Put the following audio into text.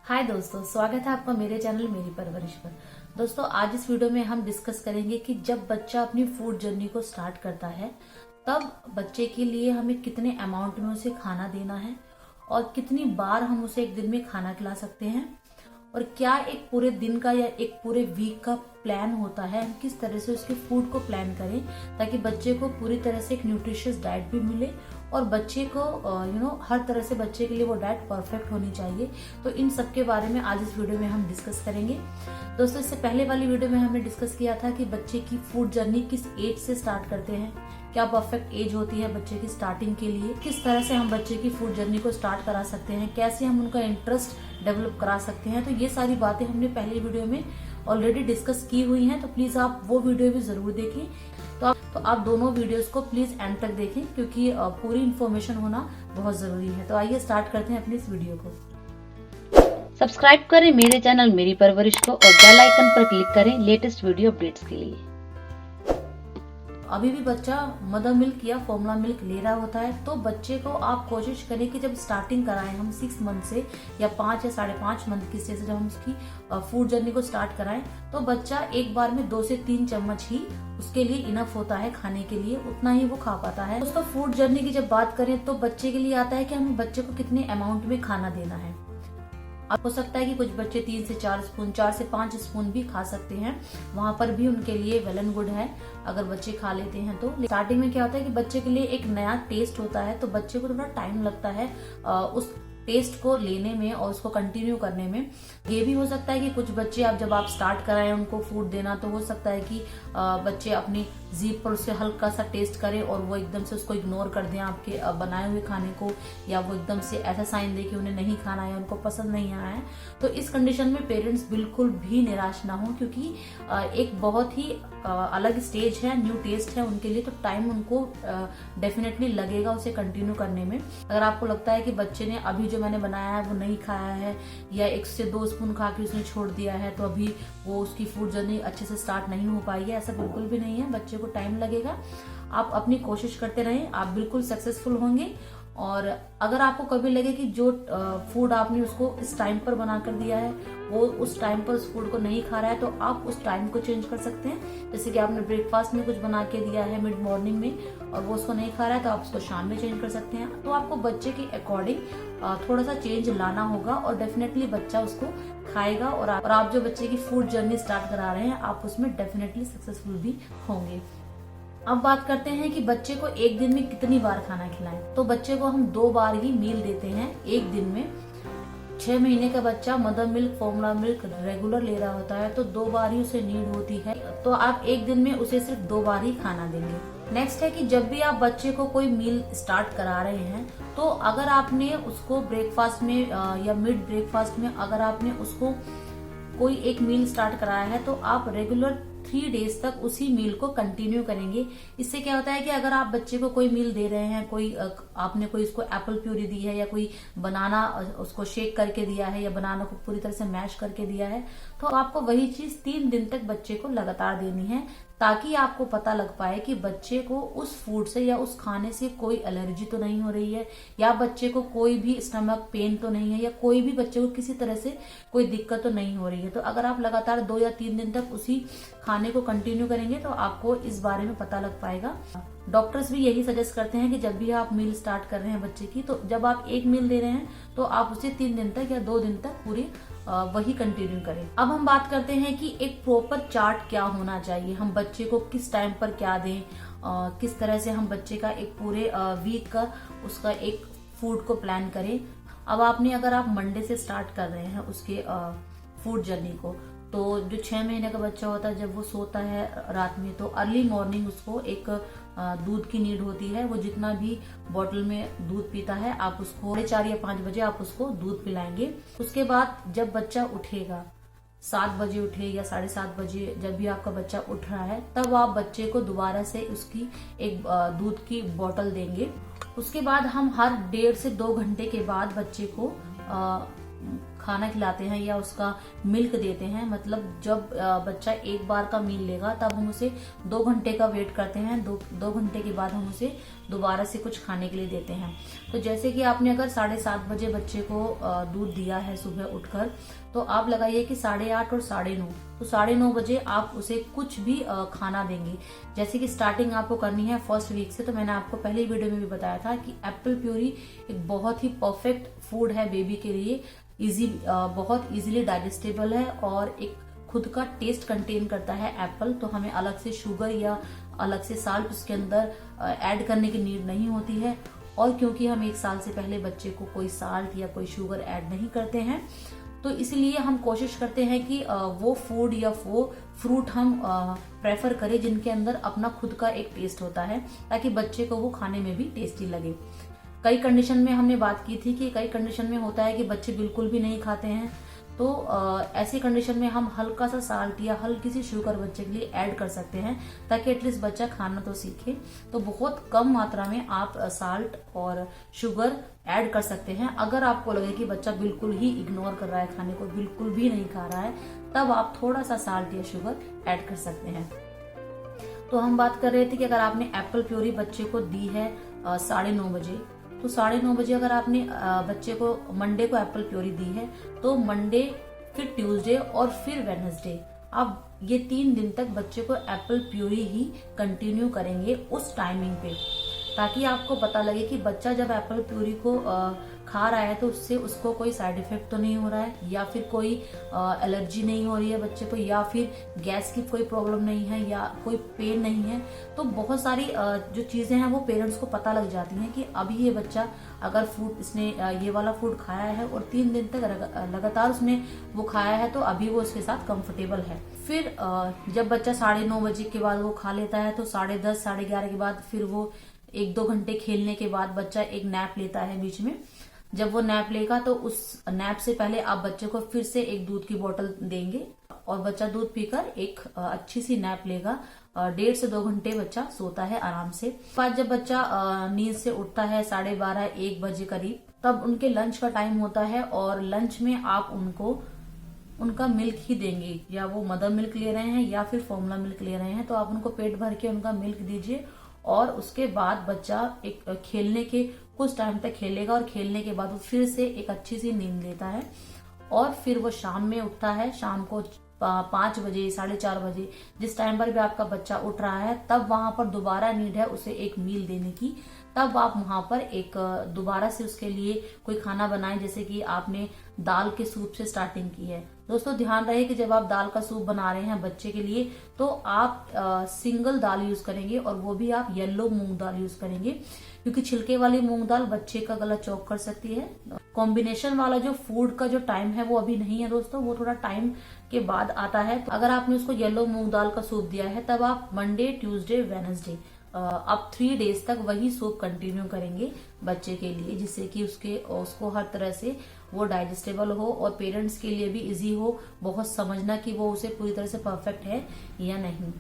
हाय दोस्तों, स्वागत है आपका मेरे चैनल मेरी परवरिश पर। दोस्तों, आज इस वीडियो में हम डिस्कस करेंगे कि जब बच्चा अपनी फूड जर्नी को स्टार्ट करता है तब बच्चे के लिए हमें कितने अमाउंट में उसे खाना देना है और कितनी बार हम उसे एक दिन में खाना खिला सकते हैं और क्या एक पूरे दिन का या एक पूरे वीक का प्लान होता है, हम किस तरह से उसके फूड को प्लान करें ताकि बच्चे को पूरी तरह से एक न्यूट्रिशियस डाइट भी मिले और बच्चे को हर तरह से बच्चे के लिए वो डाइट परफेक्ट होनी चाहिए। तो इन सब के बारे में आज इस वीडियो में हम डिस्कस करेंगे। दोस्तों, इससे पहले वाली वीडियो में हमने डिस्कस किया था कि बच्चे की फूड जर्नी किस एज से स्टार्ट करते हैं, क्या परफेक्ट एज होती है बच्चे की स्टार्टिंग के लिए, किस तरह से हम बच्चे की फूड जर्नी को स्टार्ट करा सकते हैं, कैसे हम उनका इंटरेस्ट डेवलप करा सकते हैं। तो ये सारी बातें हमने पहली वीडियो में ऑलरेडी डिस्कस की हुई हैं, तो प्लीज आप वो वीडियो भी जरूर देखें। तो आप दोनों वीडियोस को प्लीज एंड तक देखें क्योंकि पूरी इन्फॉर्मेशन होना बहुत जरूरी है। तो आइए स्टार्ट करते हैं अपनी इस वीडियो को। सब्सक्राइब करें मेरे चैनल मेरी परवरिश को और बेल आइकन पर क्लिक करें लेटेस्ट वीडियो अपडेट्स के लिए। अभी भी बच्चा मदर मिल्क या फॉर्मूला मिल्क ले रहा होता है तो बच्चे को आप कोशिश करें कि जब स्टार्टिंग कराएं हम 6 मंथ से या 5 या 5.5 मंथ की स्टेज से जब हम उसकी फूड जर्नी को स्टार्ट कराएं तो बच्चा एक बार में 2 से 3 चम्मच ही उसके लिए इनफ होता है खाने के लिए, उतना ही वो खा पाता है। दोस्तों, फूड जर्नी की जब बात करें तो बच्चे के लिए आता है कि हमें बच्चे को कितने अमाउंट में खाना देना है। अब हो सकता है कि कुछ बच्चे 3 से 4 स्पून 4 से 5 स्पून भी खा सकते हैं, वहां पर भी उनके लिए वेल एंड गुड है अगर बच्चे खा लेते हैं। तो स्टार्टिंग में क्या होता है कि बच्चे के लिए एक नया टेस्ट होता है तो बच्चे को थोड़ा टाइम लगता है उस टेस्ट को लेने में और उसको कंटिन्यू करने में। ये भी हो सकता है कि कुछ बच्चे जब आप स्टार्ट कराएं उनको फूड देना तो हो सकता है कि बच्चे अपनी जीभ पर उससे हल्का सा टेस्ट करें और वो एकदम से उसको इग्नोर कर दें आपके बनाए हुए खाने को, या वो एकदम से ऐसा साइन दे कि उन्हें नहीं खाना है, उनको पसंद नहीं आया है। तो इस कंडीशन में पेरेंट्स बिल्कुल भी निराश ना हो क्योंकि एक बहुत ही अलग स्टेज है, न्यू टेस्ट है उनके लिए, तो टाइम उनको डेफिनेटली लगेगा उसे कंटिन्यू करने में। अगर आपको लगता है कि बच्चे ने अभी जो मैंने बनाया है वो नहीं खाया है या 1 से 2 स्पून खा के उसने छोड़ दिया है तो अभी वो उसकी फूड जर्नी अच्छे से स्टार्ट नहीं हो पाई है, ऐसा बिल्कुल भी नहीं है। बच्चे को टाइम लगेगा, आप अपनी कोशिश करते रहें, आप बिल्कुल सक्सेसफुल होंगे। और अगर आपको कभी लगे कि जो फूड आपने उसको इस टाइम पर बना कर दिया है वो उस टाइम पर उस फूड को नहीं खा रहा है तो आप उस टाइम को चेंज कर सकते हैं। जैसे कि आपने ब्रेकफास्ट में कुछ बना के दिया है मिड मॉर्निंग में और वो उसको नहीं खा रहा है तो आप उसको शाम में चेंज कर सकते हैं। तो आपको बच्चे के अकॉर्डिंग थोड़ा सा चेंज लाना होगा और डेफिनेटली बच्चा उसको खाएगा और आप जो बच्चे की फूड जर्नी स्टार्ट करा रहे हैं आप उसमें डेफिनेटली सक्सेसफुल भी होंगे। अब बात करते हैं कि बच्चे को एक दिन में कितनी बार खाना खिलाएं। तो बच्चे को हम 2 बार ही मील देते हैं एक दिन में। 6 महीने का बच्चा mother milk formula milk regular ले रहा होता है तो 2 बार ही उसे नीड होती है, तो आप एक दिन में उसे सिर्फ 2 बार ही खाना देंगे। नेक्स्ट है कि जब भी आप बच्चे को कोई मील स्टार्ट करा रहे हैं तो अगर आपने उसको ब्रेकफास्ट में या मिड ब्रेकफास्ट में अगर आपने उसको कोई एक मील स्टार्ट कराया है तो आप रेगुलर 3 डेज तक उसी मील को कंटिन्यू करेंगे। इससे क्या होता है कि अगर आप बच्चे को कोई मील दे रहे हैं, आपने कोई उसको एप्पल प्यूरी दी है या कोई बनाना उसको शेक करके दिया है या बनाना को पूरी तरह से मैश करके दिया है तो आपको वही चीज 3 दिन तक बच्चे को लगातार देनी है ताकि आपको पता लग पाए कि बच्चे को उस फूड से या उस खाने से कोई एलर्जी तो नहीं हो रही है या बच्चे को कोई भी स्टमक पेन तो नहीं है या कोई भी बच्चे को किसी तरह से कोई दिक्कत तो नहीं हो रही है। तो अगर आप लगातार 2 या 3 दिन तक उसी खाने को कंटिन्यू करेंगे तो आपको इस बारे में पता लग पाएगा। डॉक्टर्स भी यही सजेस्ट करते हैं कि जब भी आप मील स्टार्ट कर रहे हैं बच्चे की तो जब आप एक मील दे रहे हैं तो आप उसे 3 दिन तक या 2 दिन तक पूरी वही कंटिन्यू करें। अब हम बात करते हैं कि एक प्रॉपर चार्ट क्या होना चाहिए, हम बच्चे को किस टाइम पर क्या दें, किस तरह से हम बच्चे का एक पूरे वीक का उसका एक फूड को प्लान करें। अब अगर आप मंडे से स्टार्ट कर रहे हैं उसके फूड जर्नी को तो जो 6 महीने का बच्चा होता है जब वो सोता है रात में तो अर्ली मॉर्निंग उसको एक दूध की नीड होती है। वो जितना भी बॉटल में दूध पीता है आप उसको 4 या 5 बजे आप उसको दूध पिलाएंगे। उसके बाद जब बच्चा उठेगा 7 बजे उठे या 7:30 बजे जब भी आपका बच्चा उठ रहा है तब आप बच्चे को दोबारा से उसकी एक दूध की बोतल देंगे। उसके बाद हम हर 1.5 से 2 घंटे के बाद बच्चे को खाना खिलाते हैं या उसका मिल्क देते हैं, मतलब जब बच्चा एक बार का मील लेगा तब हम उसे 2 घंटे का वेट करते हैं। 2 घंटे के बाद हम उसे दोबारा से कुछ खाने के लिए देते हैं। तो जैसे कि आपने अगर 7:30 बजे बच्चे को दूध दिया है सुबह उठकर, तो आप लगाइए कि 8:30 और 9:30, तो 9:30 बजे आप उसे कुछ भी खाना देंगे। जैसे कि स्टार्टिंग आपको करनी है फर्स्ट वीक से, तो मैंने आपको पहले वीडियो में भी बताया था कि एप्पल प्यूरी एक बहुत ही परफेक्ट फूड है बेबी के लिए। बहुत इजीली डाइजेस्टेबल है और एक खुद का टेस्ट कंटेन करता है एप्पल, तो हमें अलग से शुगर या अलग से साल्ट उसके अंदर ऐड करने की नीड नहीं होती है। और क्योंकि हम 1 साल से पहले बच्चे को कोई साल्ट या कोई शुगर ऐड नहीं करते हैं, तो इसलिए हम कोशिश करते हैं कि वो फूड या वो फ्रूट हम प्रेफर करें जिनके अंदर अपना खुद का एक टेस्ट होता है, ताकि बच्चे को वो खाने में भी टेस्टी लगे। कई कंडीशन में हमने बात की थी कि कई कंडीशन में होता है कि बच्चे बिल्कुल भी नहीं खाते हैं, तो ऐसी कंडीशन में हम हल्का सा साल्ट या हल्की सी शुगर बच्चे के लिए ऐड कर सकते हैं, ताकि एटलीस्ट बच्चा खाना तो सीखे। तो बहुत कम मात्रा में आप साल्ट और शुगर ऐड कर सकते हैं। अगर आपको लगे कि बच्चा बिल्कुल ही इग्नोर कर रहा है खाने को, बिल्कुल भी नहीं खा रहा है, तब आप थोड़ा सा साल्ट या शुगर ऐड कर सकते हैं। तो हम बात कर रहे थे कि अगर आपने एप्पल प्यूरी बच्चे को दी है 9:30 बजे, तो 9:30 बजे अगर आपने बच्चे को मंडे को एप्पल प्यूरी दी है, तो मंडे, फिर ट्यूसडे और फिर वेडनेसडे, आप ये 3 दिन तक बच्चे को एप्पल प्यूरी ही कंटिन्यू करेंगे उस टाइमिंग पे, ताकि आपको पता लगे कि बच्चा जब एप्पल प्यूरी को खा रहा है तो उससे उसको कोई साइड इफेक्ट तो नहीं हो रहा है, या फिर कोई एलर्जी नहीं हो रही है बच्चे को, या फिर गैस की कोई प्रॉब्लम नहीं है, या कोई पेन नहीं है। तो बहुत सारी जो चीजें हैं वो पेरेंट्स को पता लग जाती हैं कि अभी ये बच्चा अगर फूड इसने ये वाला फूड खाया है और 3 दिन तक लगातार उसने वो खाया है, तो अभी वो उसके साथ कंफर्टेबल है। फिर जब बच्चा 9:30 बजे के बाद वो खा लेता है, तो 10:30 11:30 के बाद फिर वो 1-2 घंटे खेलने के बाद बच्चा एक नैप लेता है बीच में। जब वो नैप लेगा तो उस नैप से पहले आप बच्चे को फिर से एक दूध की बोतल देंगे और बच्चा दूध पीकर एक अच्छी सी नैप लेगा। 1.5 से 2 घंटे बच्चा सोता है आराम से। बाद जब बच्चा नींद से उठता है 12:30-1 बजे करीब, तब उनके लंच का टाइम होता है और लंच में आप उनको उनका मिल्क ही देंगे, या वो मदर मिल्क ले रहे हैं या फिर फॉर्मूला मिल्क ले रहे हैं, तो आप उनको पेट भर के उनका मिल्क दीजिए। और उसके बाद बच्चा एक खेलने के कुछ टाइम तक खेलेगा और खेलने के बाद वो फिर से एक अच्छी सी नींद लेता है और फिर वो शाम में उठता है। शाम को 5 बजे 4:30 बजे जिस टाइम पर भी आपका बच्चा उठ रहा है, तब वहां पर दोबारा नीड है उसे एक मील देने की। तब आप वहां पर एक दोबारा से उसके लिए कोई खाना बनाएं, जैसे कि आपने दाल के सूप से स्टार्टिंग की है। दोस्तों ध्यान रहे कि जब आप दाल का सूप बना रहे हैं बच्चे के लिए, तो आप सिंगल दाल यूज करेंगे और वो भी आप येलो मूंग दाल यूज करेंगे, क्योंकि छिलके वाली मूंग दाल बच्चे का गला चौक कर सकती है। कॉम्बिनेशन वाला जो फूड का जो टाइम है वो अभी नहीं है दोस्तों, वो थोड़ा टाइम के बाद आता है। तो अगर आपने उसको येलो मूंग दाल का सूप दिया है, तब आप मंडे, ट्यूसडे, वेडनेसडे आप 3 डेज तक वही सूप कंटिन्यू करेंगे बच्चे के लिए, जिससे कि उसको हर तरह से वो डाइजेस्टेबल हो और पेरेंट्स के लिए भी इजी हो बहुत समझना कि वो उसे पूरी तरह से परफेक्ट है या नहीं।